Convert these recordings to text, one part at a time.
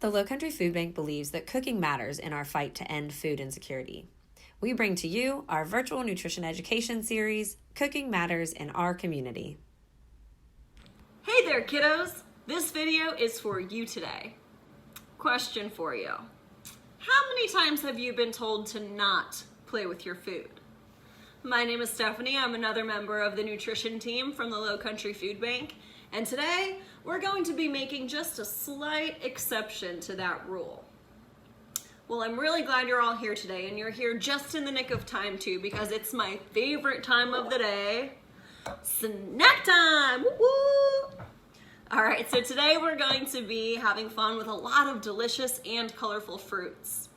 The Lowcountry Food Bank believes that cooking matters in our fight to end food insecurity. We bring to you our virtual nutrition education series, Cooking Matters in Our Community. Hey there, kiddos! This video is for you today. Question for you. How many times have you been told to not play with your food? My name is Stephanie. I'm another member of the nutrition team from the Lowcountry Food Bank, and today we're going to be making just a slight exception to that rule. Well, I'm really glad you're all here today, and you're here just in the nick of time too, because it's my favorite time of the day, snack time! Woo-woo! All right, so today we're going to be having fun with a lot of delicious and colorful fruits.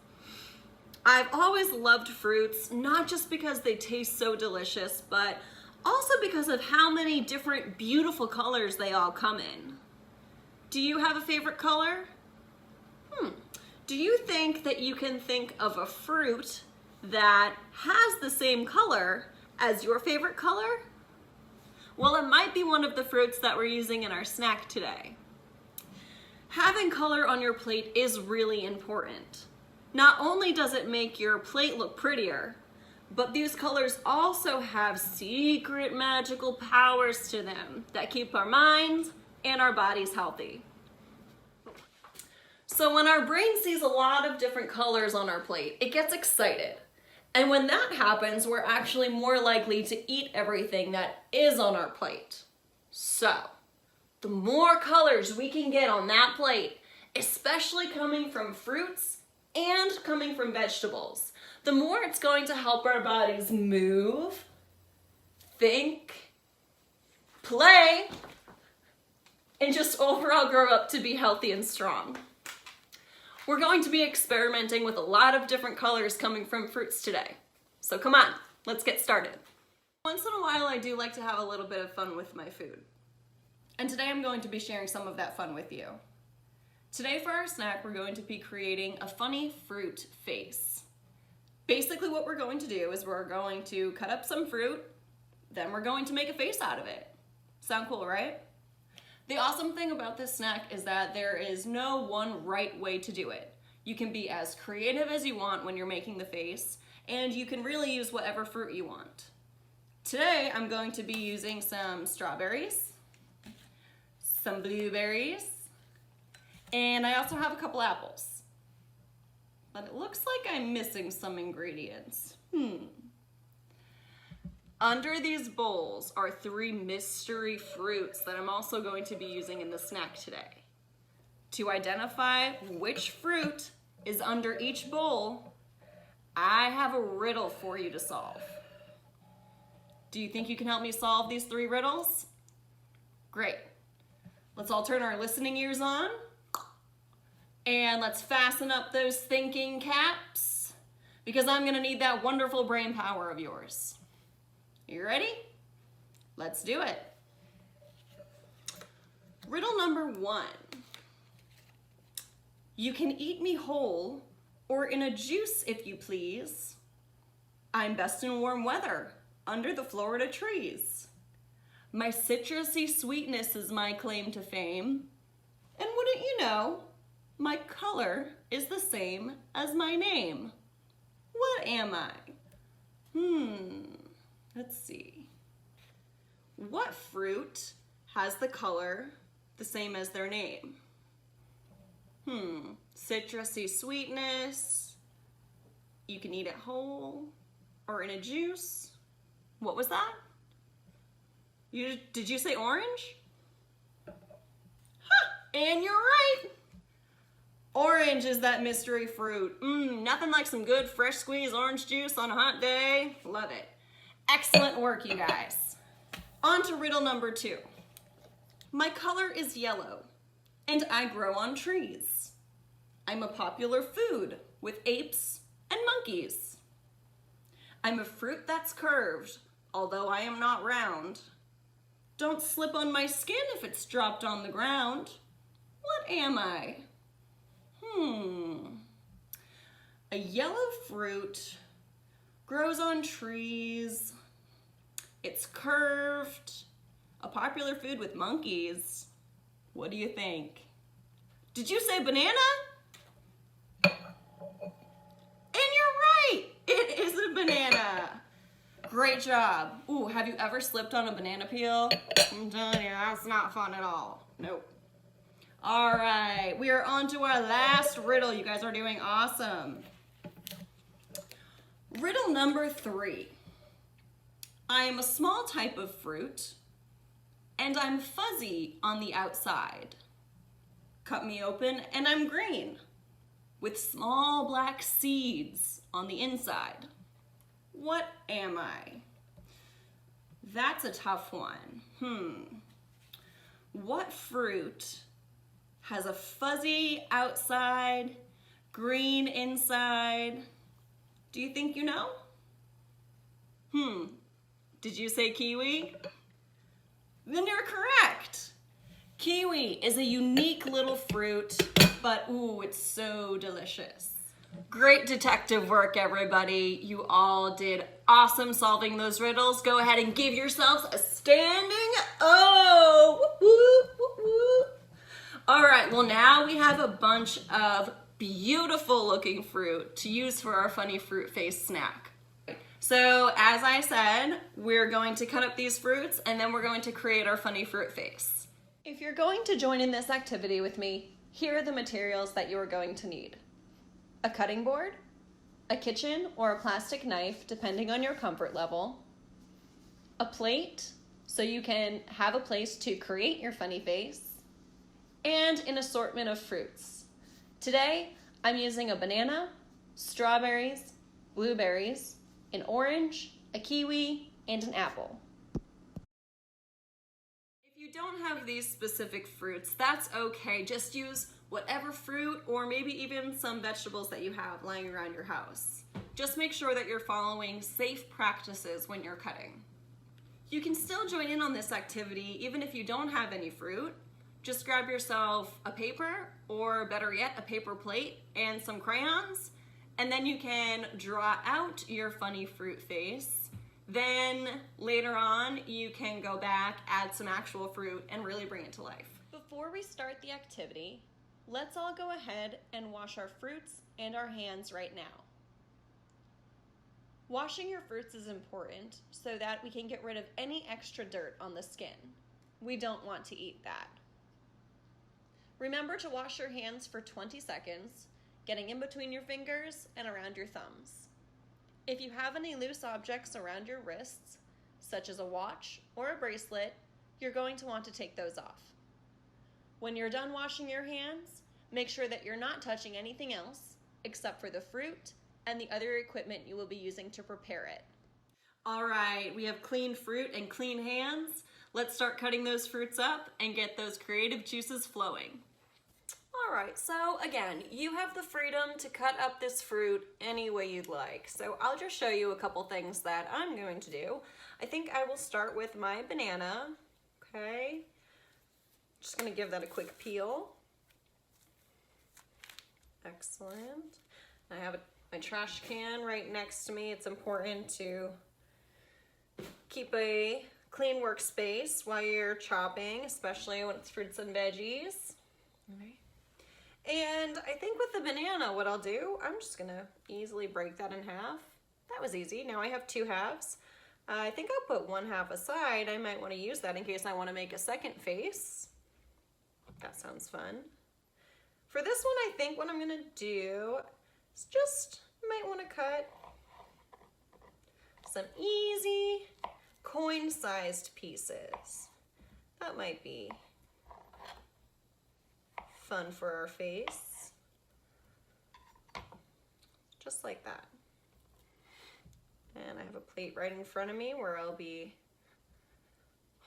I've always loved fruits, not just because they taste so delicious, but also because of how many different beautiful colors they all come in. Do you have a favorite color? Do you think that you can think of a fruit that has the same color as your favorite color? Well, it might be one of the fruits that we're using in our snack today. Having color on your plate is really important. Not only does it make your plate look prettier, but these colors also have secret magical powers to them that keep our minds and our bodies healthy. So when our brain sees a lot of different colors on our plate, it gets excited. And when that happens, we're actually more likely to eat everything that is on our plate. So, the more colors we can get on that plate, especially coming from fruits and coming from vegetables, the more it's going to help our bodies move, think, play, and just overall grow up to be healthy and strong. We're going to be experimenting with a lot of different colors coming from fruits today. So come on, let's get started. Once in a while, I do like to have a little bit of fun with my food. And today I'm going to be sharing some of that fun with you. Today for our snack, we're going to be creating a funny fruit face. Basically what we're going to do is we're going to cut up some fruit, then we're going to make a face out of it. Sound cool, right? The awesome thing about this snack is that there is no one right way to do it. You can be as creative as you want when you're making the face, and you can really use whatever fruit you want. Today, I'm going to be using some strawberries, some blueberries, and I also have a couple apples. But it looks like I'm missing some ingredients. Under these bowls are 3 mystery fruits that I'm also going to be using in the snack today. To identify which fruit is under each bowl, I have a riddle for you to solve. Do you think you can help me solve these 3 riddles? Great. Let's all turn our listening ears on. And let's fasten up those thinking caps, because I'm gonna need that wonderful brain power of yours. You ready? Let's do it. Riddle number 1. You can eat me whole, or in a juice if you please. I'm best in warm weather, under the Florida trees. My citrusy sweetness is my claim to fame. And wouldn't you know, my color is the same as my name. What am I? Let's see. What fruit has the color the same as their name? Citrusy sweetness. You can eat it whole or in a juice. What was that? Did you say orange? And you're right. Orange is that mystery fruit. Nothing like some good fresh squeezed orange juice on a hot day. Love it. Excellent work, you guys. On to riddle number 2. My color is yellow, and I grow on trees. I'm a popular food with apes and monkeys. I'm a fruit that's curved, although I am not round. Don't slip on my skin if it's dropped on the ground. What am I? A yellow fruit grows on trees. It's curved. A popular food with monkeys. What do you think? Did you say banana? And you're right, it is a banana. Great job. Ooh, have you ever slipped on a banana peel? I'm telling you, that's not fun at all. Nope. All right, we are on to our last riddle. You guys are doing awesome. Riddle number 3. I am a small type of fruit, and I'm fuzzy on the outside. Cut me open, and I'm green, with small black seeds on the inside. What am I? That's a tough one. What fruit has a fuzzy outside, green inside? Do you think you know? Did you say kiwi? Then you're correct. Kiwi is a unique little fruit, but ooh, it's so delicious. Great detective work, everybody. You all did awesome solving those riddles. Go ahead and give yourselves a standing O. Woo, woo, woo. All right, well now we have a bunch of beautiful looking fruit to use for our funny fruit face snack. So as I said, we're going to cut up these fruits and then we're going to create our funny fruit face. If you're going to join in this activity with me, here are the materials that you are going to need. A cutting board, a kitchen or a plastic knife, depending on your comfort level, a plate, so you can have a place to create your funny face, and an assortment of fruits. Today, I'm using a banana, strawberries, blueberries, an orange, a kiwi, and an apple. If you don't have these specific fruits, that's okay. Just use whatever fruit or maybe even some vegetables that you have lying around your house. Just make sure that you're following safe practices when you're cutting. You can still join in on this activity even if you don't have any fruit. Just grab yourself a paper, or better yet, a paper plate and some crayons, and then you can draw out your funny fruit face. Then later on, you can go back, add some actual fruit, and really bring it to life. Before we start the activity, let's all go ahead and wash our fruits and our hands right now. Washing your fruits is important so that we can get rid of any extra dirt on the skin. We don't want to eat that. Remember to wash your hands for 20 seconds, getting in between your fingers and around your thumbs. If you have any loose objects around your wrists, such as a watch or a bracelet, you're going to want to take those off. When you're done washing your hands, make sure that you're not touching anything else except for the fruit and the other equipment you will be using to prepare it. All right, we have clean fruit and clean hands. Let's start cutting those fruits up and get those creative juices flowing. All right, so again, you have the freedom to cut up this fruit any way you'd like. So I'll just show you a couple things that I'm going to do. I think I will start with my banana, okay? Just gonna give that a quick peel. Excellent. I have my trash can right next to me. It's important to keep a clean workspace while you're chopping, especially when it's fruits and veggies. All right. And I think with the banana, what I'll do, I'm just gonna easily break that in half. That was easy. Now I have 2 halves. I think I'll put 1 half aside. I might want to use that in case I want to make a second face. That sounds fun. For this one, I think what I'm gonna do is just, might want to cut some easy coin-sized pieces. That might be fun for our face. Just like that. And I have a plate right in front of me where I'll be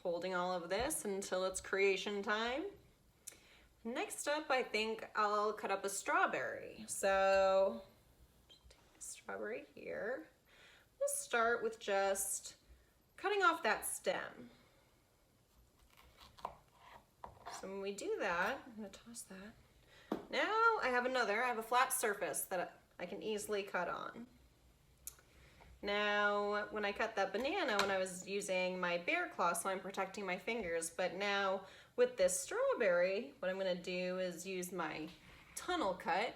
holding all of this until it's creation time. Next up, I think I'll cut up a strawberry. So, take the strawberry here. We'll start with just cutting off that stem. So when we do that, I'm gonna toss that. Now I have a flat surface that I can easily cut on. Now, when I cut that banana, when I was using my bear claw, so I'm protecting my fingers, but now with this strawberry, what I'm gonna do is use my tunnel cut.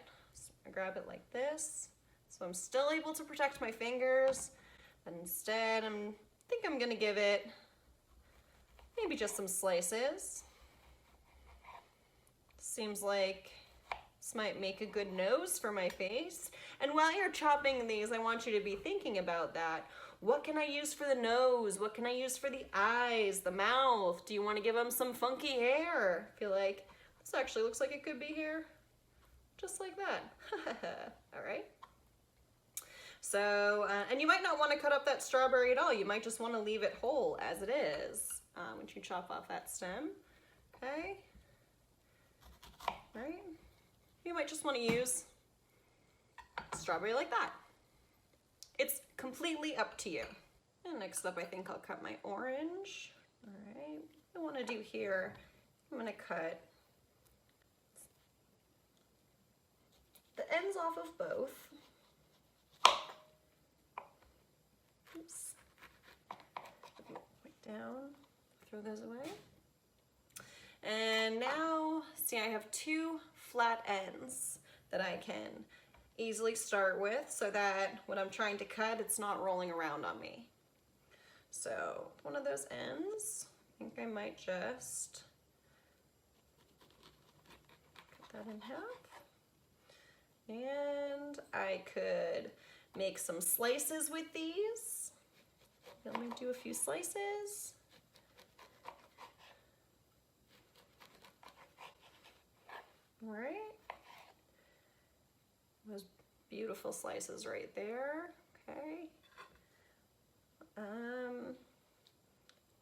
I grab it like this, so I'm still able to protect my fingers, but instead I think I'm gonna give it maybe just some slices. Seems like this might make a good nose for my face. And while you're chopping these, I want you to be thinking about that. What can I use for the nose? What can I use for the eyes, the mouth? Do you want to give them some funky hair? I feel like this actually looks like it could be hair. Just like that. All right. So, and you might not want to cut up that strawberry at all. You might just want to leave it whole as it is once you chop off that stem. Okay. All right. You might just want to use strawberry like that. It's completely up to you. And next up, I think I'll cut my orange. All right. What I want to do here, I'm going to cut the ends off of both. Oops. Right down. Throw those away. And now, see, I have two flat ends that I can easily start with so that when I'm trying to cut, it's not rolling around on me. So one of those ends, I think I might just cut that in half. And I could make some slices with these. Let me do a few slices. All right. Those beautiful slices right there. Okay.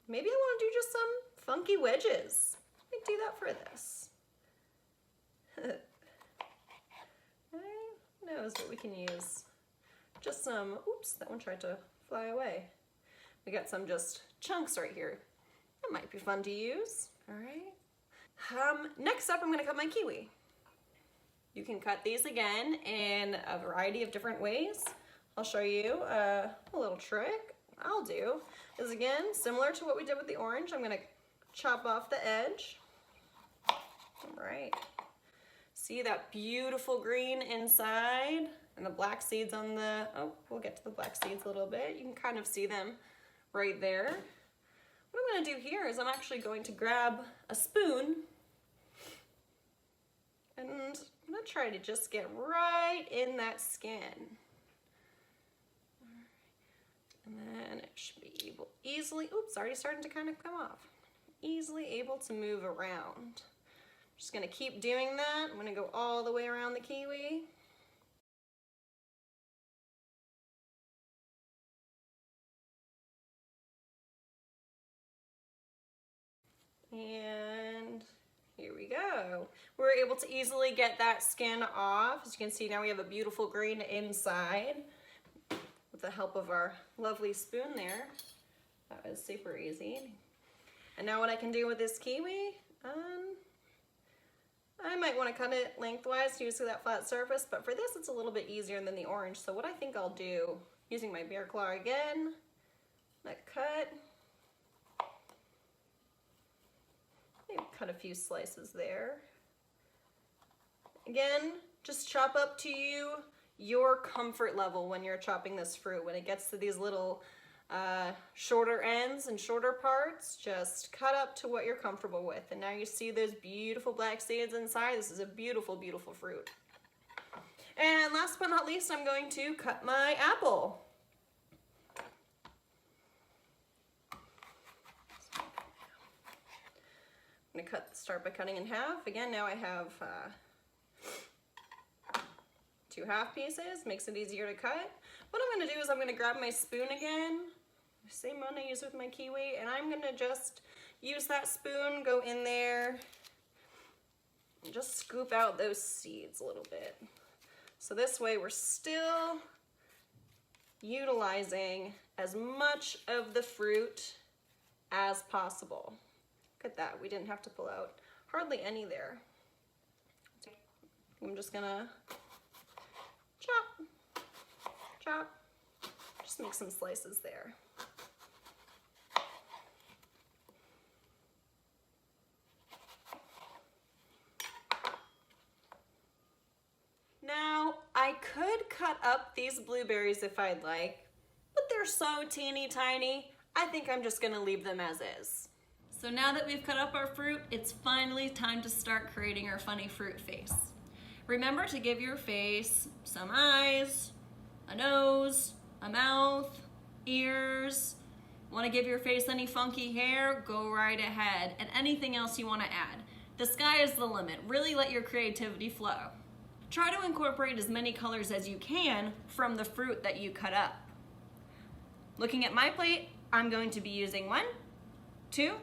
Maybe I want to do just some funky wedges. Let me do that for this. Who knows what we can use? Just some, oops, that one tried to fly away. We got some just chunks right here. That might be fun to use. All right. Next up, I'm going to cut my kiwi. You can cut these again in a variety of different ways. I'll show you a little trick I'll do is, again, similar to what we did with the orange. I'm going to chop off the edge. All right. See that beautiful green inside and the black seeds on the, oh, we'll get to the black seeds a little bit. You can kind of see them right there. What I'm going to do here is I'm actually going to grab a spoon and I'm going to try to just get right in that skin. And then it should be able easily, oops, already starting to kind of come off. Easily able to move around. Just going to keep doing that. I'm going to go all the way around the kiwi. And here we go. We're able to easily get that skin off. As you can see, now we have a beautiful green inside with the help of our lovely spoon there. That was super easy. And now what I can do with this kiwi, I might want to cut it lengthwise to use that flat surface, but for this it's a little bit easier than the orange. So what I think I'll do, using my bear claw again, I'm gonna cut. Maybe cut a few slices there. Again, just chop up to your comfort level when you're chopping this fruit. When it gets to these little shorter ends and shorter parts, just cut up to what you're comfortable with. And now you see those beautiful black seeds inside. This is a beautiful, beautiful fruit. And last but not least, I'm going to cut my apple. I'm going to start by cutting in half. Again, now I have two half pieces, makes it easier to cut. What I'm going to do is I'm going to grab my spoon again, same one I used with my kiwi, and I'm going to just use that spoon, go in there, and just scoop out those seeds a little bit. So this way we're still utilizing as much of the fruit as possible. Look at that, we didn't have to pull out hardly any there. I'm just gonna chop, chop, just make some slices there. Now, cut up these blueberries if I'd like, but they're so teeny tiny, I think I'm just gonna leave them as is. So now that we've cut up our fruit, it's finally time to start creating our funny fruit face. Remember to give your face some eyes, a nose, a mouth, ears. Want to give your face any funky hair? Go right ahead. And anything else you want to add. The sky is the limit. Really let your creativity flow. Try to incorporate as many colors as you can from the fruit that you cut up. Looking at my plate, I'm going to be using 1, 2,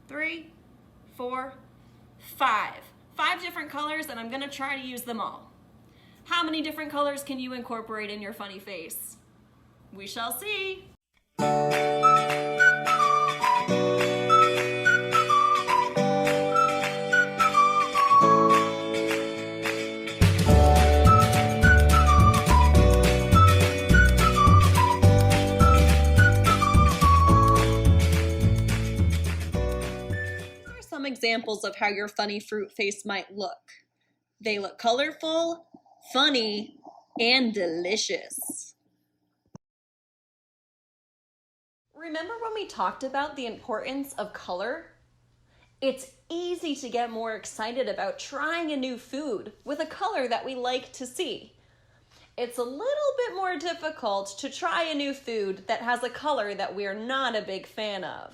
3, 4, 5. 5 different colors, and I'm going to try to use them all. How many different colors can you incorporate in your funny face? We shall see. Some examples of how your funny fruit face might look. They look colorful, funny, and delicious. Remember when we talked about the importance of color? It's easy to get more excited about trying a new food with a color that we like to see. It's a little bit more difficult to try a new food that has a color that we're not a big fan of.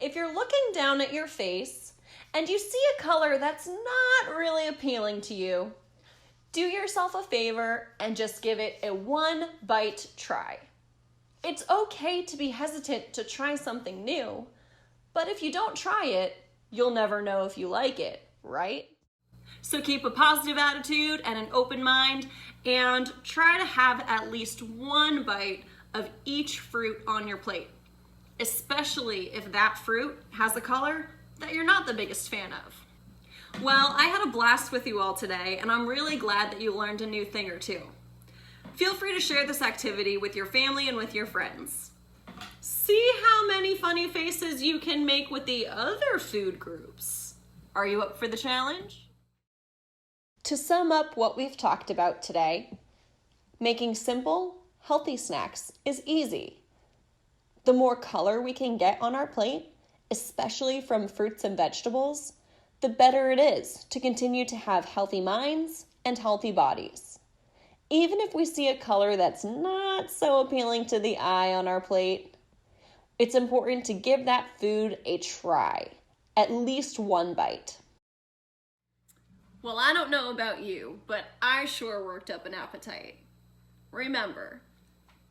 If you're looking down at your face and you see a color that's not really appealing to you, do yourself a favor and just give it a 1-bite try. It's okay to be hesitant to try something new, but if you don't try it, you'll never know if you like it, right? So keep a positive attitude and an open mind and try to have at least 1 bite of each fruit on your plate, especially if that fruit has a color that you're not the biggest fan of. Well, I had a blast with you all today, and I'm really glad that you learned a new thing or two. Feel free to share this activity with your family and with your friends. See how many funny faces you can make with the other food groups. Are you up for the challenge? To sum up what we've talked about today, making simple, healthy snacks is easy. The more color we can get on our plate, especially from fruits and vegetables, the better it is to continue to have healthy minds and healthy bodies. Even if we see a color that's not so appealing to the eye on our plate, it's important to give that food a try, at least 1 bite. Well, I don't know about you, but I sure worked up an appetite. Remember,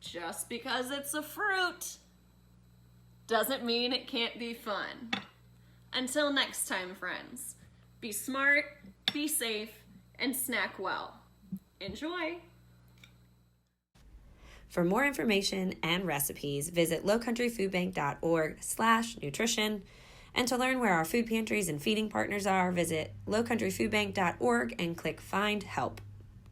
just because it's a fruit doesn't mean it can't be fun. Until next time, friends, be smart, be safe, and snack well. Enjoy! For more information and recipes, visit lowcountryfoodbank.org/nutrition. And to learn where our food pantries and feeding partners are, visit lowcountryfoodbank.org and click Find Help.